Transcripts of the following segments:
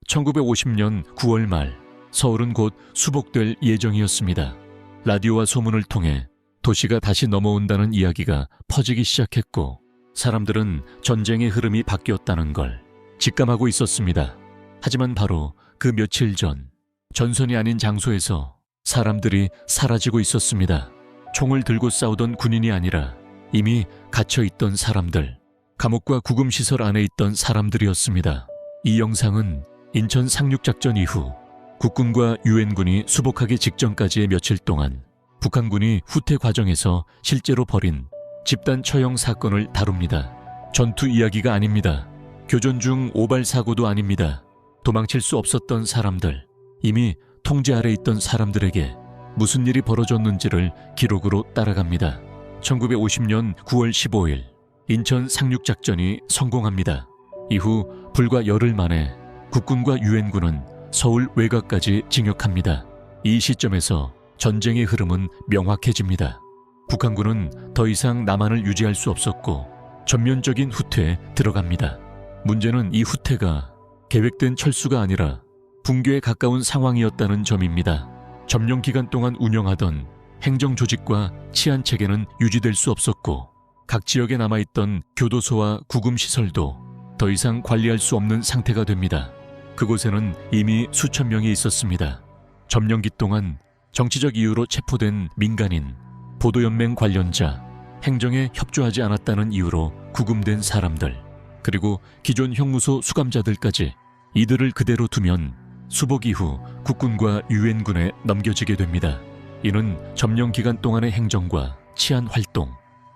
1950년 9월 말 서울은 곧 수복될 예정이었습니다. 라디오와 소문을 통해 도시가 다시 넘어온다는 이야기가 퍼지기 시작했고 사람들은 전쟁의 흐름이 바뀌었다는 걸 직감하고 있었습니다. 하지만 바로 그 며칠 전 전선이 아닌 장소에서 사람들이 사라지고 있었습니다. 총을 들고 싸우던 군인이 아니라 이미 갇혀있던 사람들, 감옥과 구금시설 안에 있던 사람들이었습니다. 이 영상은 인천 상륙작전 이후 국군과 유엔군이 수복하기 직전까지의 며칠 동안 북한군이 후퇴 과정에서 실제로 벌인 집단 처형 사건을 다룹니다. 전투 이야기가 아닙니다. 교전 중 오발 사고도 아닙니다. 도망칠 수 없었던 사람들, 이미 통제 아래 있던 사람들에게 무슨 일이 벌어졌는지를 기록으로 따라갑니다. 1950년 9월 15일 인천 상륙작전이 성공합니다. 이후 불과 열흘 만에 국군과 유엔군은 서울 외곽까지 진격합니다. 이 시점에서 전쟁의 흐름은 명확해집니다. 북한군은 더 이상 남한을 유지할 수 없었고 전면적인 후퇴에 들어갑니다. 문제는 이 후퇴가 계획된 철수가 아니라 붕괴에 가까운 상황이었다는 점입니다. 점령 기간 동안 운영하던 행정조직과 치안체계는 유지될 수 없었고 각 지역에 남아있던 교도소와 구금시설도 더 이상 관리할 수 없는 상태가 됩니다. 그곳에는 이미 수천 명이 있었습니다. 점령기 동안 정치적 이유로 체포된 민간인, 보도연맹 관련자, 행정에 협조하지 않았다는 이유로 구금된 사람들, 그리고 기존 형무소 수감자들까지 이들을 그대로 두면 수복 이후 국군과 유엔군에 넘겨지게 됩니다. 이는 점령 기간 동안의 행정과 치안 활동,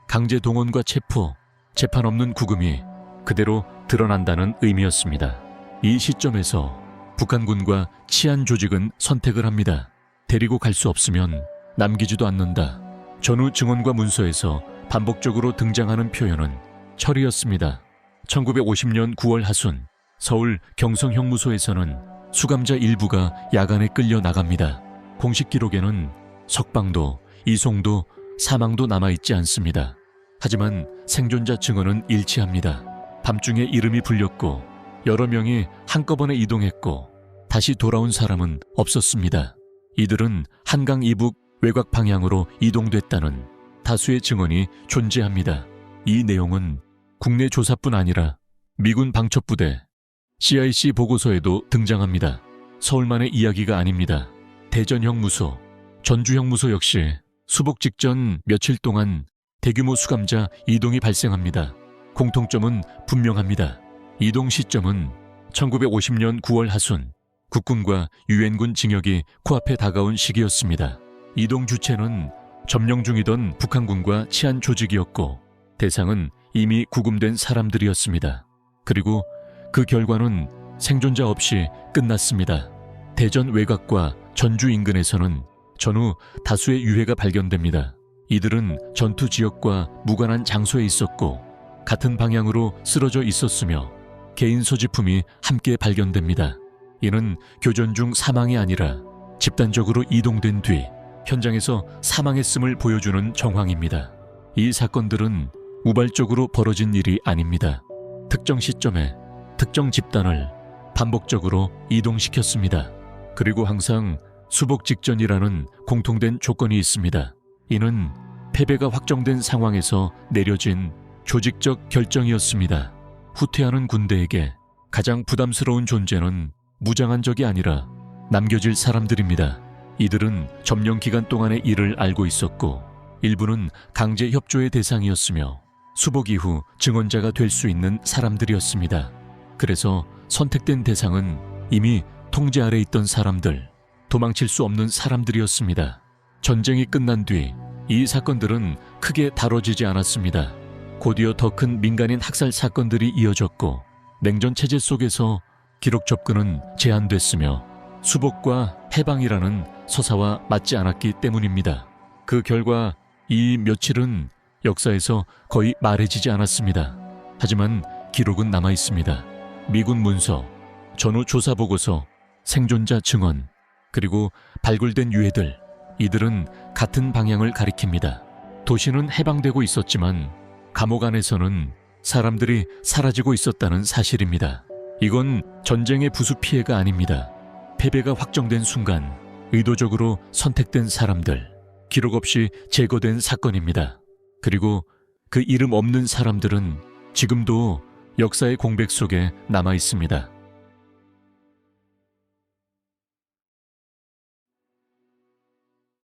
강제 동원과 체포, 재판 없는 구금이 그대로 드러난다는 의미였습니다. 이 시점에서 북한군과 치안 조직은 선택을 합니다. 데리고 갈 수 없으면 남기지도 않는다. 전후 증언과 문서에서 반복적으로 등장하는 표현은 철이었습니다. 1950년 9월 하순 서울 경성형무소에서는 수감자 일부가 야간에 끌려 나갑니다. 공식 기록에는 석방도, 이송도, 사망도 남아있지 않습니다. 하지만 생존자 증언은 일치합니다. 밤중에 이름이 불렸고 여러 명이 한꺼번에 이동했고 다시 돌아온 사람은 없었습니다. 이들은 한강 이북 외곽 방향으로 이동됐다는 다수의 증언이 존재합니다. 이 내용은 국내 조사뿐 아니라 미군 방첩부대 CIC 보고서에도 등장합니다. 서울만의 이야기가 아닙니다. 대전형무소, 전주형무소 역시 수복 직전 며칠 동안 대규모 수감자 이동이 발생합니다. 공통점은 분명합니다. 이동 시점은 1950년 9월 하순 국군과 유엔군 징역이 코앞에 다가온 시기였습니다. 이동 주체는 점령 중이던 북한군과 치안 조직이었고 대상은 이미 구금된 사람들이었습니다. 그리고 그 결과는 생존자 없이 끝났습니다. 대전 외곽과 전주 인근에서는 전후 다수의 유해가 발견됩니다. 이들은 전투 지역과 무관한 장소에 있었고 같은 방향으로 쓰러져 있었으며 개인 소지품이 함께 발견됩니다. 이는 교전 중 사망이 아니라 집단적으로 이동된 뒤 현장에서 사망했음을 보여주는 정황입니다. 이 사건들은 우발적으로 벌어진 일이 아닙니다. 특정 시점에 특정 집단을 반복적으로 이동시켰습니다. 그리고 항상 수복 직전이라는 공통된 조건이 있습니다. 이는 패배가 확정된 상황에서 내려진 조직적 결정이었습니다. 후퇴하는 군대에게 가장 부담스러운 존재는 무장한 적이 아니라 남겨질 사람들입니다. 이들은 점령 기간 동안의 일을 알고 있었고 일부는 강제 협조의 대상이었으며 수복 이후 증언자가 될 수 있는 사람들이었습니다. 그래서 선택된 대상은 이미 통제 아래 있던 사람들, 도망칠 수 없는 사람들이었습니다. 전쟁이 끝난 뒤 이 사건들은 크게 다뤄지지 않았습니다. 곧이어 더 큰 민간인 학살 사건들이 이어졌고 냉전 체제 속에서 기록 접근은 제한됐으며 수복과 해방이라는 서사와 맞지 않았기 때문입니다. 그 결과 이 며칠은 역사에서 거의 말해지지 않았습니다. 하지만 기록은 남아 있습니다. 미군 문서, 전후 조사 보고서, 생존자 증언, 그리고 발굴된 유해들, 이들은 같은 방향을 가리킵니다. 도시는 해방되고 있었지만 감옥 안에서는 사람들이 사라지고 있었다는 사실입니다. 이건 전쟁의 부수 피해가 아닙니다. 패배가 확정된 순간 의도적으로 선택된 사람들, 기록 없이 제거된 사건입니다. 그리고 그 이름 없는 사람들은 지금도 역사의 공백 속에 남아 있습니다.